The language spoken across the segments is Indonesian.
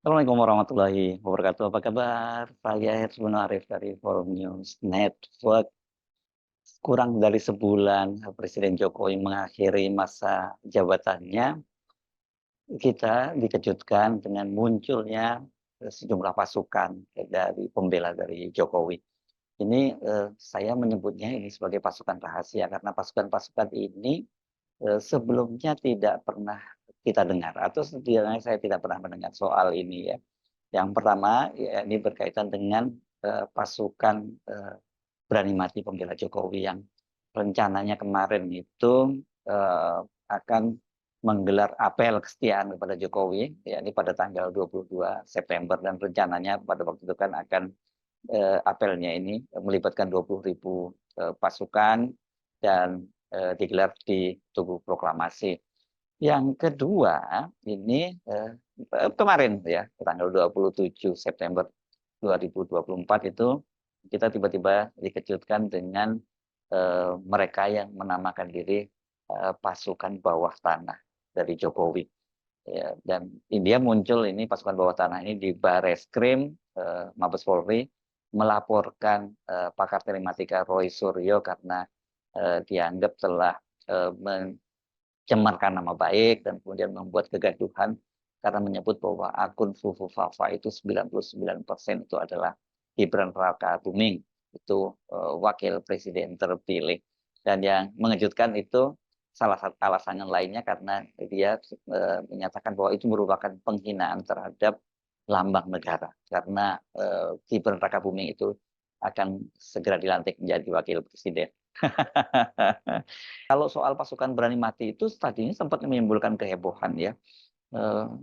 Assalamualaikum warahmatullahi wabarakatuh. Apa kabar? Saya Herzman Arif dari Forum News Network. Kurang dari sebulan Presiden Jokowi mengakhiri masa jabatannya, kita dikejutkan dengan munculnya sejumlah pasukan dari pembela dari Jokowi. Ini saya menyebutnya ini sebagai pasukan rahasia karena pasukan-pasukan ini sebelumnya tidak pernah kita dengar atau setidaknya saya tidak pernah mendengar soal ini ya. Yang pertama, ya, ini berkaitan dengan pasukan Berani Mati Pembela Jokowi yang rencananya kemarin itu akan menggelar apel kesetiaan kepada Jokowi, ya ini pada tanggal 22 September dan rencananya pada waktu itu kan akan apelnya ini melibatkan 20.000 pasukan dan digelar di Tugu Proklamasi. Yang kedua, ini kemarin ya, tanggal 27 September 2024 itu kita tiba-tiba dikejutkan dengan mereka yang menamakan diri pasukan bawah tanah dari Jokowi. Ya, dan India muncul ini pasukan bawah tanah ini di Bareskrim Mabes Polri melaporkan pakar telematika Roy Suryo karena dianggap telah mencemarkan nama baik dan kemudian membuat kegaduhan karena menyebut bahwa akun Fufu Fafa itu 99% itu adalah Gibran Rakabuming, itu wakil presiden terpilih. Dan yang mengejutkan itu salah satu alasannya lainnya karena dia menyatakan bahwa itu merupakan penghinaan terhadap lambang negara karena Gibran Rakabuming itu akan segera dilantik menjadi wakil presiden. Kalau soal pasukan Berani Mati itu tadinya sempat menimbulkan kehebohan ya,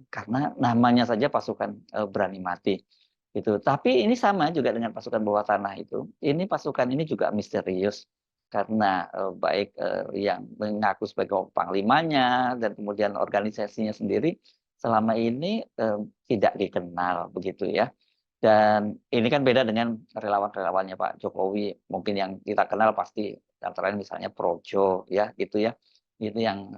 karena namanya saja pasukan Berani Mati itu. Tapi ini sama juga dengan pasukan bawah tanah itu. Ini pasukan ini juga misterius karena baik yang mengaku sebagai panglimanya dan kemudian organisasinya sendiri selama ini tidak dikenal begitu ya. Dan ini kan beda dengan relawan-relawannya Pak Jokowi. Mungkin yang kita kenal pasti antara lain misalnya Projo ya gitu ya. Itu yang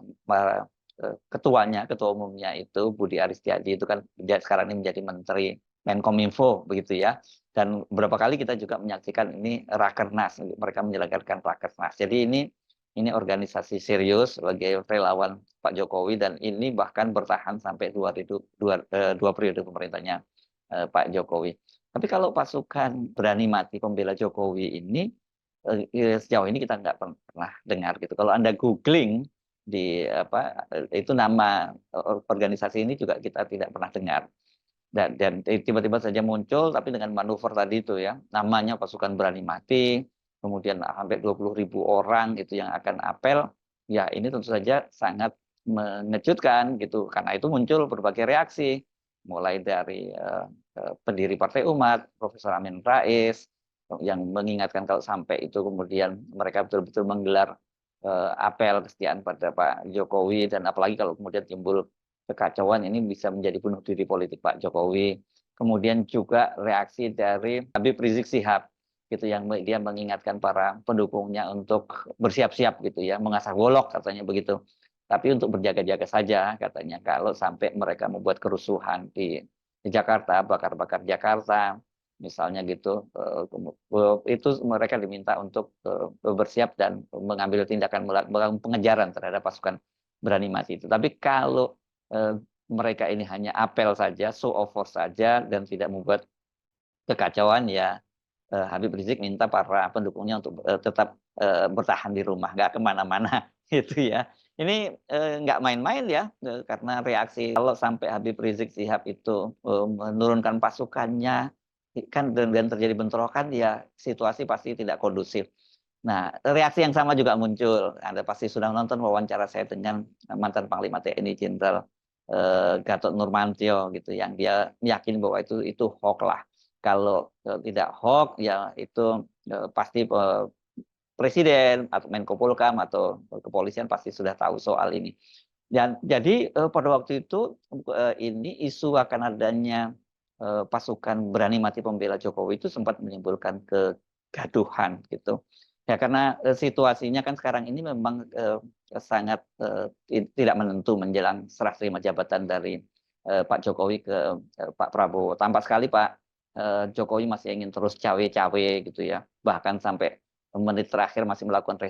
ketuanya, ketua umumnya itu Budi Aristiadi itu kan dia sekarang ini menjadi Menteri Menkominfo begitu ya. Dan beberapa kali kita juga menyaksikan ini Rakernas, mereka menyelenggarakan Rakernas. Jadi ini organisasi serius sebagai relawan Pak Jokowi dan ini bahkan bertahan sampai dua periode pemerintahnya Pak Jokowi. Tapi kalau pasukan Berani Mati Pembela Jokowi ini sejauh ini kita nggak pernah dengar gitu. Kalau Anda googling di apa itu nama organisasi ini juga kita tidak pernah dengar. Dan tiba-tiba saja muncul tapi dengan manuver tadi itu ya, namanya pasukan Berani Mati, kemudian hampir 20.000 orang itu yang akan apel. Ya, ini tentu saja sangat mengejutkan gitu karena itu muncul berbagai reaksi mulai dari pendiri Partai Umat, Profesor Amin Rais, yang mengingatkan kalau sampai itu kemudian mereka betul-betul menggelar apel kesetiaan pada Pak Jokowi dan apalagi kalau kemudian timbul kekacauan ini bisa menjadi bunuh diri politik Pak Jokowi. Kemudian juga reaksi dari Habib Rizik Sihab gitu yang dia mengingatkan para pendukungnya untuk bersiap-siap gitu ya, mengasah golok katanya begitu. Tapi untuk berjaga-jaga saja katanya kalau sampai mereka membuat kerusuhan di Jakarta, bakar-bakar Jakarta, misalnya gitu, itu mereka diminta untuk bersiap dan mengambil tindakan melakukan pengejaran terhadap pasukan Berani Mati itu. Tapi kalau mereka ini hanya apel saja, show of force saja, dan tidak membuat kekacauan, ya Habib Rizik minta para pendukungnya untuk tetap bertahan di rumah, nggak kemana-mana gitu ya. Ini nggak main-main ya, karena reaksi kalau sampai Habib Rizik Sihab itu menurunkan pasukannya, kan dan terjadi bentrokan, ya situasi pasti tidak kondusif. Nah, reaksi yang sama juga muncul. Anda pasti sudah nonton wawancara saya dengan mantan Panglima TNI Jenderal Gatot Nurmantio gitu, yang dia yakin bahwa itu hoax lah. Kalau tidak hoax, ya itu pasti Presiden atau Menko Polhukam atau kepolisian pasti sudah tahu soal ini. Dan jadi pada waktu itu ini isu akan adanya pasukan Berani Mati Pembela Jokowi itu sempat menimbulkan kegaduhan gitu. Ya karena situasinya kan sekarang ini memang sangat tidak menentu menjelang serah terima jabatan dari Pak Jokowi ke Pak Prabowo. Tampak sekali Pak Jokowi masih ingin terus cawe-cawe gitu ya, bahkan sampai menit terakhir masih melakukan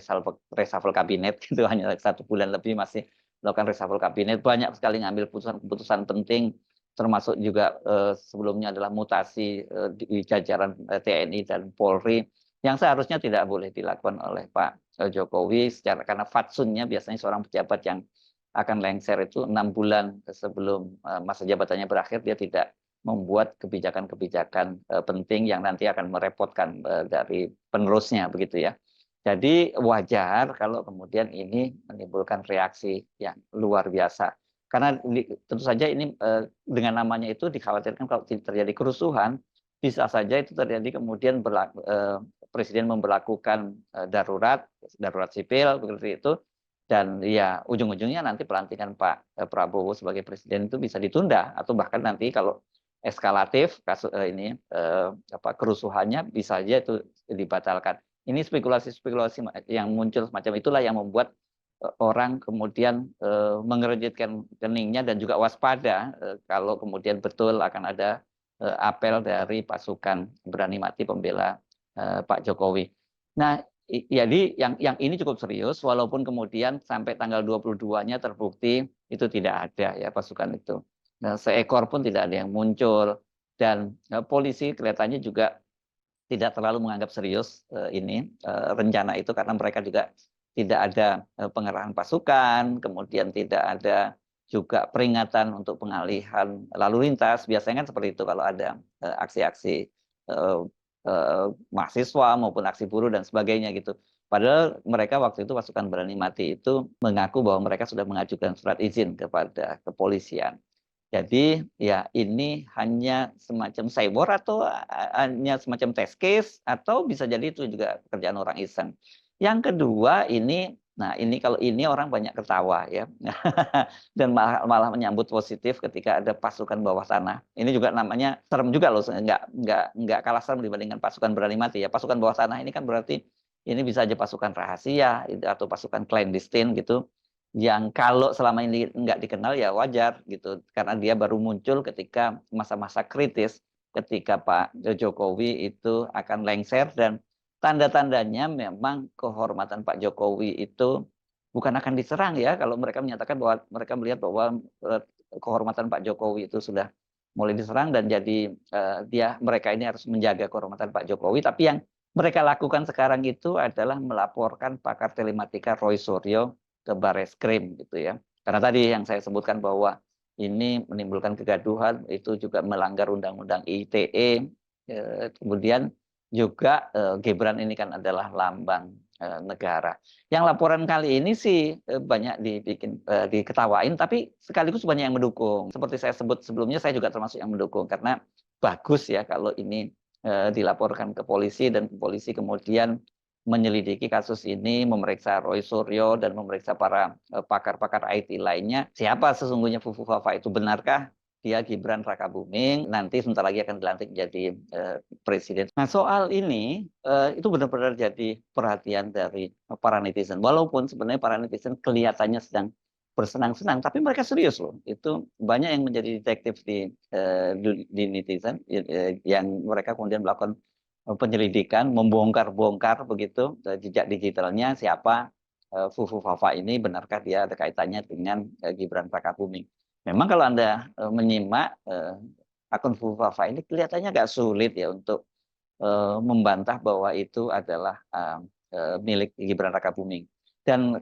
reshuffle kabinet gitu, hanya 1 bulan lebih masih melakukan reshuffle kabinet, banyak sekali ngambil keputusan-keputusan penting, termasuk juga sebelumnya adalah mutasi di jajaran TNI dan Polri yang seharusnya tidak boleh dilakukan oleh Pak Jokowi secara, karena fatsunnya biasanya seorang pejabat yang akan lengser itu 6 bulan sebelum masa jabatannya berakhir, dia tidak membuat kebijakan-kebijakan penting yang nanti akan merepotkan dari penerusnya begitu ya. Jadi wajar kalau kemudian ini menimbulkan reaksi yang luar biasa. Karena tentu saja ini dengan namanya itu dikhawatirkan kalau terjadi kerusuhan, bisa saja itu terjadi kemudian Presiden memberlakukan darurat sipil begitu itu, dan ya ujung-ujungnya nanti pelantikan Pak Prabowo sebagai presiden itu bisa ditunda, atau bahkan nanti kalau eskalatif kasus ini kerusuhannya bisa saja itu dibatalkan. Ini spekulasi-spekulasi yang muncul semacam itulah yang membuat orang kemudian mengerjitkan keningnya dan juga waspada kalau kemudian betul akan ada apel dari pasukan berani mati pembela Pak Jokowi. Nah, jadi yang ini cukup serius, walaupun kemudian sampai tanggal 22-nya terbukti itu tidak ada ya pasukan itu. Nah, seekor pun tidak ada yang muncul, dan polisi kelihatannya juga tidak terlalu menganggap serius ini rencana itu, karena mereka juga tidak ada pengerahan pasukan, kemudian tidak ada juga peringatan untuk pengalihan lalu lintas. Biasanya kan seperti itu kalau ada aksi-aksi mahasiswa maupun aksi buruh dan sebagainya gitu. Padahal mereka waktu itu pasukan berani mati itu mengaku bahwa mereka sudah mengajukan surat izin kepada kepolisian. Jadi ya ini hanya semacam cyber, atau hanya semacam test case, atau bisa jadi itu juga pekerjaan orang iseng. Yang kedua ini, nah ini kalau ini orang banyak ketawa ya, dan malah menyambut positif ketika ada pasukan bawah tanah. Ini juga namanya serem juga loh, nggak kalah serem dibandingkan pasukan berani mati ya. Pasukan bawah tanah ini kan berarti ini bisa aja pasukan rahasia atau pasukan clandestine gitu, yang kalau selama ini nggak dikenal ya wajar gitu, karena dia baru muncul ketika masa-masa kritis, ketika Pak Jokowi itu akan lengser, dan tanda-tandanya memang kehormatan Pak Jokowi itu bukan akan diserang ya, kalau mereka menyatakan bahwa mereka melihat bahwa kehormatan Pak Jokowi itu sudah mulai diserang, dan jadi mereka ini harus menjaga kehormatan Pak Jokowi, tapi yang mereka lakukan sekarang itu adalah melaporkan pakar telematika Roy Suryo ke Barreskrim gitu ya. Karena tadi yang saya sebutkan bahwa ini menimbulkan kegaduhan, itu juga melanggar Undang-Undang ITE. Kemudian juga Gibran ini kan adalah lambang negara. Yang laporan kali ini sih banyak diketawain, tapi sekaligus banyak yang mendukung. Seperti saya sebut sebelumnya, saya juga termasuk yang mendukung, karena bagus ya kalau ini dilaporkan ke polisi, dan polisi kemudian menyelidiki kasus ini, memeriksa Roy Suryo dan memeriksa para pakar-pakar IT lainnya. Siapa sesungguhnya Fufu Fafa itu? Benarkah dia Gibran Rakabuming nanti sebentar lagi akan dilantik jadi presiden? Nah, soal ini itu benar-benar jadi perhatian dari para netizen. Walaupun sebenarnya para netizen kelihatannya sedang bersenang-senang, tapi mereka serius loh. Itu banyak yang menjadi detektif di netizen yang mereka kemudian melakukan penyelidikan, membongkar-bongkar begitu jejak digitalnya siapa Fufu Fafa ini, benarkah dia ada kaitannya dengan Gibran Rakabuming. Memang kalau Anda menyimak akun Fufu Fafa ini kelihatannya agak sulit ya untuk membantah bahwa itu adalah milik Gibran Rakabuming. Dan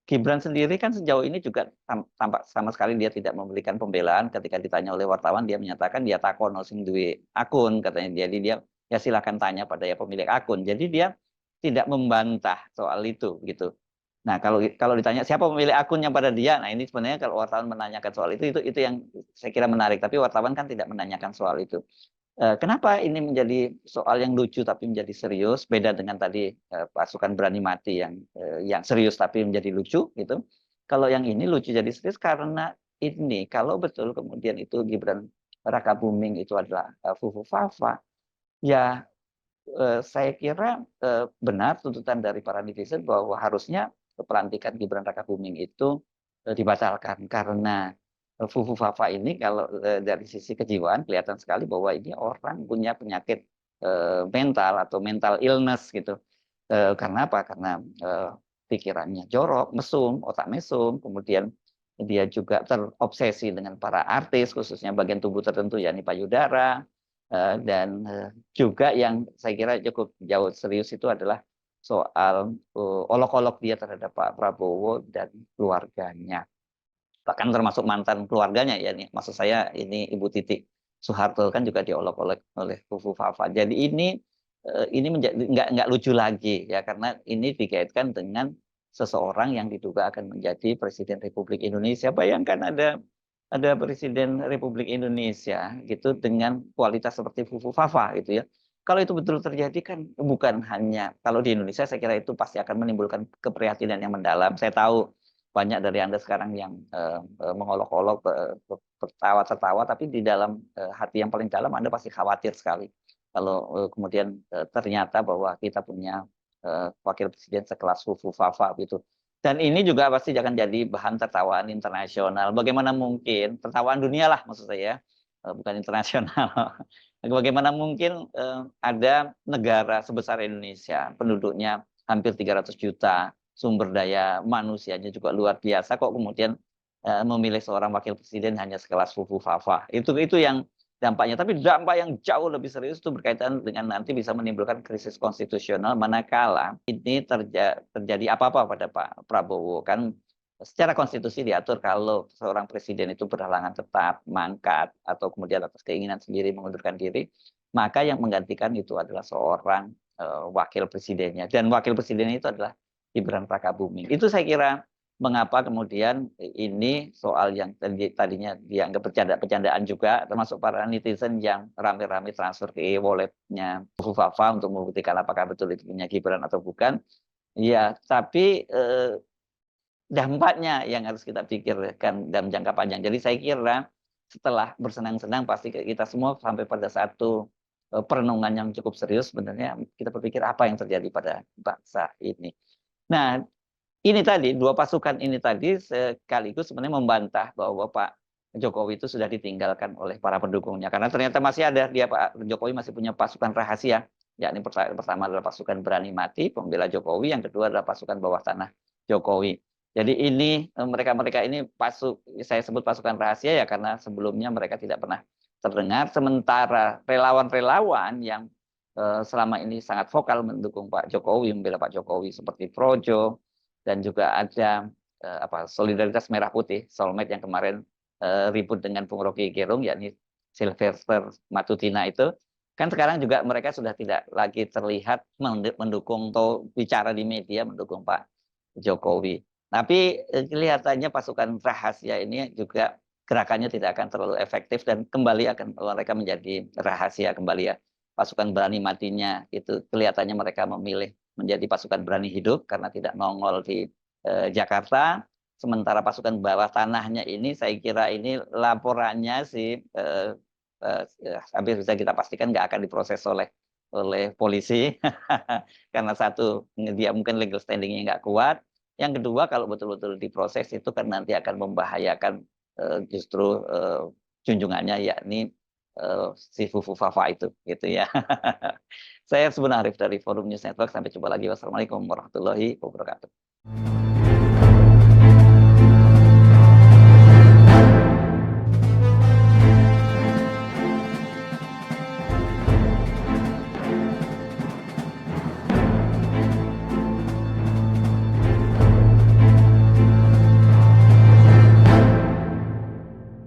Gibran sendiri kan sejauh ini juga tampak sama sekali dia tidak memberikan pembelaan. Ketika ditanya oleh wartawan, dia menyatakan dia takono sing duwe akun, katanya. Jadi dia ya silakan tanya pada ya pemilik akun. Jadi dia tidak membantah soal itu gitu. Nah, kalau ditanya siapa pemilik akunnya pada dia, nah ini sebenarnya kalau wartawan menanyakan soal itu yang saya kira menarik. Tapi wartawan kan tidak menanyakan soal itu. Kenapa ini menjadi soal yang lucu tapi menjadi serius, beda dengan tadi pasukan berani mati yang serius tapi menjadi lucu gitu. Kalau yang ini lucu jadi serius karena ini kalau betul kemudian itu Gibran Rakabuming itu adalah Fufu Fafa, ya saya kira benar tuntutan dari para netizen bahwa harusnya pelantikan Gibran Rakabuming itu dibatalkan, karena Fufu Fafa ini kalau dari sisi kejiwaan kelihatan sekali bahwa ini orang punya penyakit mental atau mental illness gitu. Karena apa? Karena pikirannya jorok, mesum, otak mesum, kemudian dia juga terobsesi dengan para artis, khususnya bagian tubuh tertentu, yakni payudara, dan juga yang saya kira cukup jauh serius itu adalah soal olok-olok dia terhadap Pak Prabowo dan keluarganya, bahkan termasuk mantan keluarganya ya nih, maksud saya ini Ibu Titi Soeharto kan juga diolok-olok oleh Fufu Fafa. Jadi ini menjadi nggak lucu lagi ya, karena ini dikaitkan dengan seseorang yang diduga akan menjadi Presiden Republik Indonesia. Bayangkan ada Presiden Republik Indonesia gitu dengan kualitas seperti Fufu Fafa gitu ya. Kalau itu betul terjadi kan bukan hanya kalau di Indonesia, saya kira itu pasti akan menimbulkan keprihatinan yang mendalam. Saya tahu banyak dari Anda sekarang yang mengolok-olok, tertawa-tertawa, tapi di dalam hati yang paling dalam Anda pasti khawatir sekali kalau kemudian ternyata bahwa kita punya wakil presiden sekelas Fufu Fafa gitu. Dan ini juga pasti akan jadi bahan tertawaan internasional. Bagaimana mungkin tertawaan dunia lah maksud saya, bukan internasional. Bagaimana mungkin ada negara sebesar Indonesia, penduduknya hampir 300 juta, sumber daya manusianya juga luar biasa, kok kemudian memilih seorang wakil presiden hanya sekelas Fufu Fafa. Itu yang dampaknya. Tapi dampak yang jauh lebih serius itu berkaitan dengan nanti bisa menimbulkan krisis konstitusional manakala ini terjadi apa-apa pada Pak Prabowo. Kan secara konstitusi diatur kalau seorang presiden itu berhalangan tetap, mangkat, atau kemudian atas keinginan sendiri mengundurkan diri, maka yang menggantikan itu adalah seorang wakil presidennya. Dan wakil presidennya itu adalah Gibran Rakabuming. Itu saya kira mengapa kemudian ini soal yang tadinya dianggap bercandaan juga, termasuk para netizen yang rame-rame transfer ke walletnya Fufu Fafa untuk membuktikan apakah betul itu punya Gibran atau bukan. Ya, tapi dampaknya yang harus kita pikirkan dalam jangka panjang. Jadi saya kira setelah bersenang-senang pasti kita semua sampai pada satu perenungan yang cukup serius, sebenarnya kita berpikir apa yang terjadi pada bangsa ini. Nah, ini tadi, dua pasukan ini tadi sekaligus sebenarnya membantah bahwa Pak Jokowi itu sudah ditinggalkan oleh para pendukungnya. Karena ternyata masih ada, Pak Jokowi masih punya pasukan rahasia. Yakni pertama adalah pasukan Berani Mati, pembela Jokowi. Yang kedua adalah pasukan bawah tanah Jokowi. Jadi ini mereka-mereka ini saya sebut pasukan rahasia ya karena sebelumnya mereka tidak pernah terdengar. Sementara relawan-relawan yang selama ini sangat vokal mendukung Pak Jokowi, membela Pak Jokowi seperti Projo, dan juga ada Solidaritas Merah Putih, Solmed yang kemarin ribut dengan Bung Rocky Gerung, yakni Sylvester Matutina itu, kan sekarang juga mereka sudah tidak lagi terlihat mendukung atau bicara di media mendukung Pak Jokowi. Tapi kelihatannya pasukan rahasia ini juga gerakannya tidak akan terlalu efektif dan kembali akan mereka menjadi rahasia kembali ya. Pasukan Berani Matinya itu kelihatannya mereka memilih menjadi pasukan berani hidup karena tidak nongol di Jakarta. Sementara pasukan bawah tanahnya ini saya kira ini laporannya sih hampir bisa kita pastikan nggak akan diproses oleh polisi karena satu dia mungkin legal standingnya nggak kuat. Yang kedua kalau betul-betul diproses itu kan nanti akan membahayakan justru junjungannya yakni si Fufu Fafa itu gitu ya. Saya sebenarnya Arif dari Forum News Network. Sampai jumpa lagi. Wassalamualaikum warahmatullahi wabarakatuh.